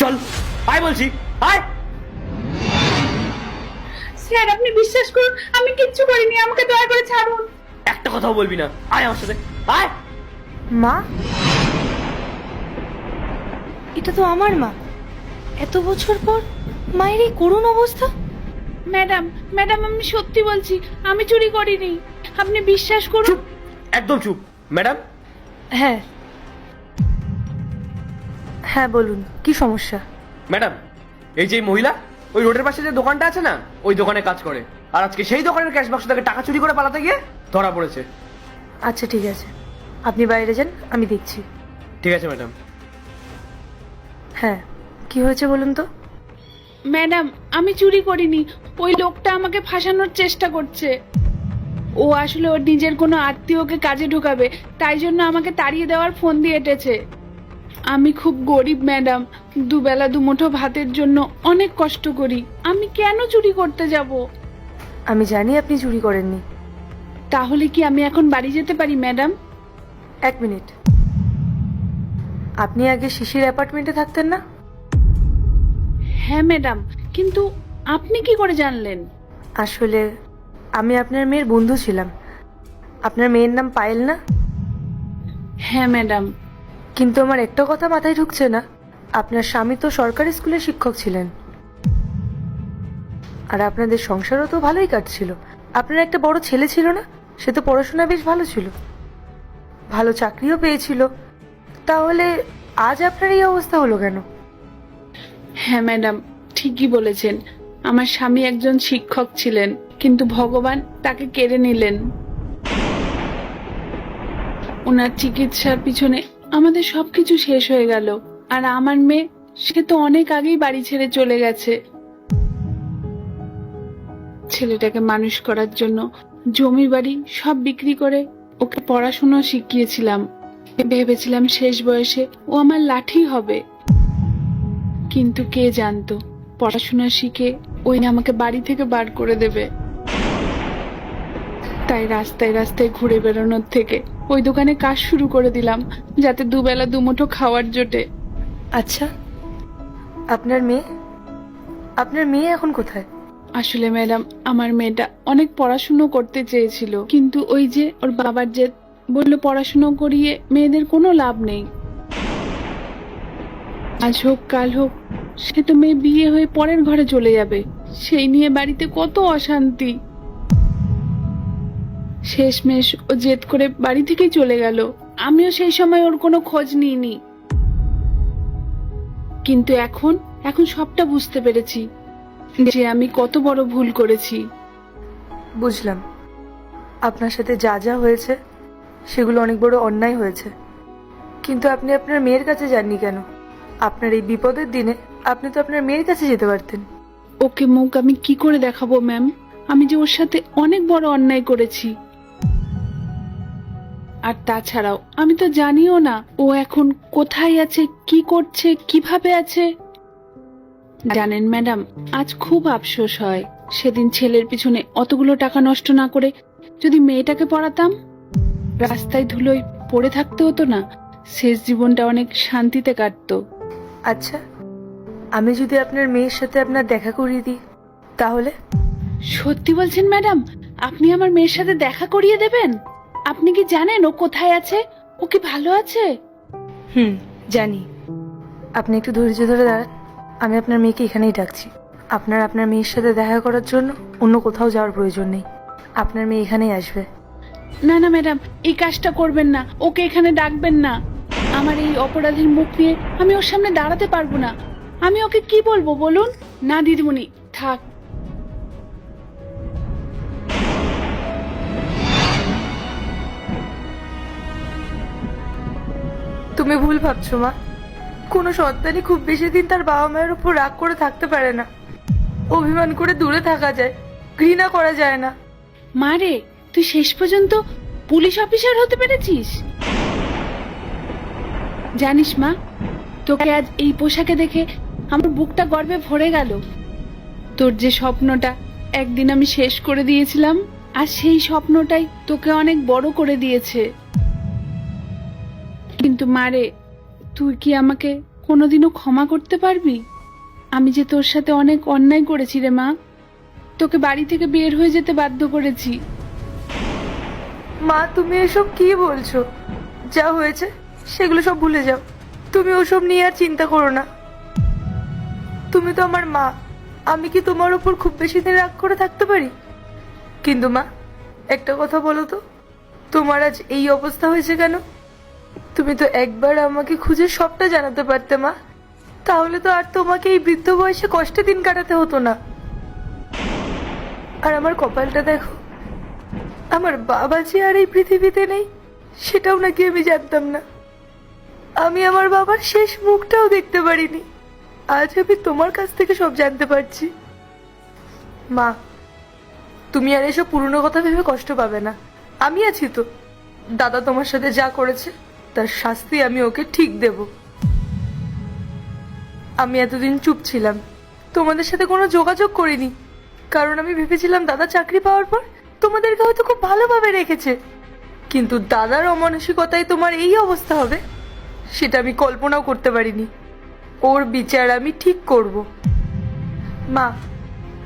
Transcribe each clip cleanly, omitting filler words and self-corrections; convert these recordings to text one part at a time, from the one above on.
চল আয় বলছি, আয়। স্যার আপনি বিশ্বাস করুন আমি কিচ্ছু করিনি, আমাকে দয়া করে ছাড়ুন। একটা কথাও বলবি না, আয় আমার সাথে, আয়। মা, এটা তো আমার মা। এত বছর পর মায়ের এই করুণ অবস্থা। ম্যাডাম ম্যাডাম আমি সত্যি বলছি, আমি চুরি করিনি, আপনি বিশ্বাস করুন। চুপ, একদম চুপ। ম্যাডাম, হ্যাঁ হ্যাঁ, বলুন কি সমস্যা? ম্যাডাম, এই যে মহিলা ওই রোডের পাশে যে দোকানটা আছে না, ওই দোকানে কাজ করে। আর আজকে সেই দোকানের ক্যাশ বাক্স থেকে টাকা চুরি করে পালাতে গিয়ে ধরা পড়েছে। আচ্ছা ঠিক আছে, আপনি বাইরে যান, আমি দেখছি। ঠিক আছে ম্যাডাম। হ্যাঁ, কি হয়েছে বলুন তো? ম্যাডাম আমি চুরি করিনি, ওই লোকটা আমাকে ফাঁসানোর চেষ্টা করছে। ও আসলে ওর নিজের কোনো আত্মীয়কে কাজে ঢোকাবে, তাই জন্য আমাকে তাড়িয়ে দেওয়ার ফোন দিয়ে এঁটেছে। আমি খুব গরিব ম্যাডাম, দুবেলা দুমুঠো ভাতের জন্য অনেক কষ্ট করি, আমি কেন চুরি করতে যাব? আমি জানি আপনি চুরি করেননি। তাহলে কি আমি এখন বাড়ি যেতে পারি ম্যাডাম? এক মিনিট, আপনি আগে শিশির অ্যাপার্টমেন্টে থাকতেন না? হ্যাঁ ম্যাডাম, কিন্তু আপনি কি করে জানলেন? আসলে আমি আপনার মেয়ের বন্ধু ছিলাম। আপনার মেয়ের নাম পায়েল না? হ্যাঁ ম্যাডাম। কিন্তু আমার একটা কথা মাথায় ঢুকছে না, আপনার স্বামী তো সরকারি স্কুলের শিক্ষক ছিলেন, আর আপনাদের সংসারও তো ভালোই কাটছিল। আপনার একটা বড় ছেলে ছিল না? সে তো পড়াশোনা বেশ ভালো ছিল, ভালো চাকরিও পেয়েছিল। তাহলে আজ আপনার এই অবস্থা হলো কেন? হ্যাঁ ম্যাডাম, ঠিকই বলেছেন, আমার স্বামী একজন শিক্ষক ছিলেন, কিন্তু ভগবান তাকে কেড়ে নিলেন। ওনার চিকিৎসার পিছনে আমাদের সবকিছু শেষ হয়ে গেল। আর আমার মেয়ে, সে তো অনেক আগেই বাড়ি ছেড়ে চলে গেছে। ছেলেটাকে মানুষ করার জন্য জমি বাড়ি সব বিক্রি করে ওকে পড়াশোনা শিখিয়েছিলাম। ভেবেছিলাম শেষ বয়সে ও আমার লাঠি হবে, কিন্তু কে জানতো পড়াশোনা শিখে ওই না আমাকে বাড়ি থেকে বার করে দেবে। তাই রাস্তায় রাস্তায় ঘুরে বেড়ানোর থেকে ওই দোকানে কাজ শুরু করে দিলাম, যাতে দুবেলা দুমুঠো খাওয়ার জোটে। আচ্ছা, আপনার মেয়ে, আপনার মেয়ে এখন কোথায়? আসলে ম্যাডাম, আমার মেয়েটা অনেক পড়াশুনো করতে চেয়েছিল, কিন্তু ওই যে ওর বাবার জেদ, বললো পড়াশুনো করিয়ে মেয়েদের কোনো লাভ নেই। আজ হোক কাল হোক সে তো মেয়ে বিয়ে হয়ে পরের ঘরে চলে যাবে, সেই নিয়ে বাড়িতে কত অশান্তি। শেষমেশ ও জেদ করে বাড়ি থেকেই চলে গেল। আমিও সেই সময় ওর কোনো খোঁজ নিইনি, কিন্তু এখন এখন সবটা বুঝতে পেরেছি যে আমি কত বড় ভুল করেছি। বুঝলাম, আপনার সাথে যা যা হয়েছে সেগুলো অনেক বড় অন্যায় হয়েছে, কিন্তু আপনি আপনার মেয়ের কাছে যাননি কেন? আপনার এই বিপদের দিনে আপনি তো আপনার মেয়ের কাছে যেতে পারতেন। ওকে মুখ আমি কি করে দেখাবো ম্যাম? আমি যে ওর সাথে অনেক বড় অন্যায় করেছি। আর তাছাড়াও আমি তো জানিও না ও এখন কোথায় আছে, কি করছে, কিভাবে আছে। জানেন ম্যাডাম, আজ খুব আফসোস হয়, সেদিন ছেলের পিছনে অতগুলো টাকা নষ্ট না করে যদি মেয়েটাকে পড়াতাম, রাস্তায় ধুলোয় পড়ে থাকতে হতো না, শেষ জীবনটা অনেক শান্তিতে কাটতো। আচ্ছা, আমি যদি আপনার মেয়ের সাথে আপনার দেখা করিয়ে দিই তাহলে? সত্যি বলছেন ম্যাডাম? আপনি আমার মেয়ের সাথে দেখা করিয়ে দেবেন? আপনি কি জানেন ও কোথায় আছে? ও কি ভালো আছে? জানি। আপনি একটু ধৈর্য ধরে দাঁড়ান, আমি আপনার মেয়েকে এখানেই ডাকছি। আপনার মেয়ের সাথে দেখা করার জন্য অন্য কোথাও যাওয়ার প্রয়োজন নেই, আপনার মেয়ে এখানেই আসবে। না না ম্যাডাম, এই কাজটা করবেন না, ওকে এখানে ডাকবেন না। আমার এই অপরাধের মুখ নিয়ে আমি ওর সামনে দাঁড়াতে পারবো না। আমি ওকে কি বলবো বলুন? না দিদিমণি, থাক। তুমি ভুল ভাবছো মা, কোনো সন্তানই খুব বেশি দিন তার বাবা মায়ের উপর রাগ করে থাকতে পারে না। অভিমান করে দূরে থাকা যায়, ঘৃণা করা যায় না। মা রে, তুই শেষ পর্যন্ত পুলিশ অফিসার হতে পেরেছিস। জানিস মা, তোকে আজ এই পোশাকে দেখে আমার বুকটা গর্বে ভরে গেল। তোর যে স্বপ্নটা একদিন আমি শেষ করে দিয়েছিলাম, আর সেই স্বপ্নটাই তোকে অনেক বড় করে দিয়েছে। কিন্তু মারে, তুই কি আমাকে কোনোদিনও ক্ষমা করতে পারবি? আমি যে তোর সাথে অনেক অন্যায় করেছি রে মা, তোকে বাড়ি থেকে বের হয়ে যেতে বাধ্য করেছি। মা, তুমি এসব কি বলছো? যা হয়েছে সেগুলো সব ভুলে যাও। তুমি ওসব নিয়ে আর চিন্তা করো না। তুমি তো আমার মা, আমি কি তোমার উপর খুব বেশি দিন রাগ করে থাকতে পারি? কিন্তু মা, একটা কথা বলো তো, তোমার আজ এই অবস্থা হয়েছে কেন? তুমি তো একবার আমাকে খুঁজে সবটা জানাতে পারতে মা, তাহলে তো আর তোমাকে এই বৃদ্ধ বয়সে কষ্টে দিন কাটাতে হতো না। আর আমার কপালটা দেখো, আমার বাবা যে আর এই পৃথিবীতে নেই সেটাও নাকি আমি জানতাম না। আমি আমার বাবার শেষ মুখটাও দেখতে পারিনি। আজ আমি তোমার কাছ থেকে সব জানতে পারছি। মা, তুমি আর এসব পুরনো কথা ভেবে কষ্ট পাবে না, আমি আছি তো। দাদা তোমার সাথে যা করেছে তার শাস্তি আমি ওকে ঠিক দেব। আমি এতদিন চুপ ছিলাম, তোমাদের সাথে কোনো যোগাযোগ করিনি, কারণ আমি ভেবেছিলাম দাদা চাকরি পাওয়ার পর তোমাদেরকে হয়তো খুব ভালোভাবে রেখেছে। কিন্তু দাদার অমানসিকতায় তোমার এই অবস্থা হবে সেটা আমি কল্পনাও করতে পারিনি। ওর বিচার আমি ঠিক করব। মা,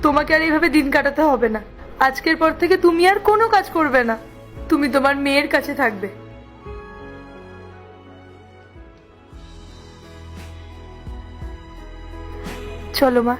তোমাকে আর এইভাবে দিন কাটাতে হবে না। আজকের পর থেকে তুমি আর কোনো কাজ করবে না, তুমি তোমার মেয়ের কাছে থাকবে। চলো মা।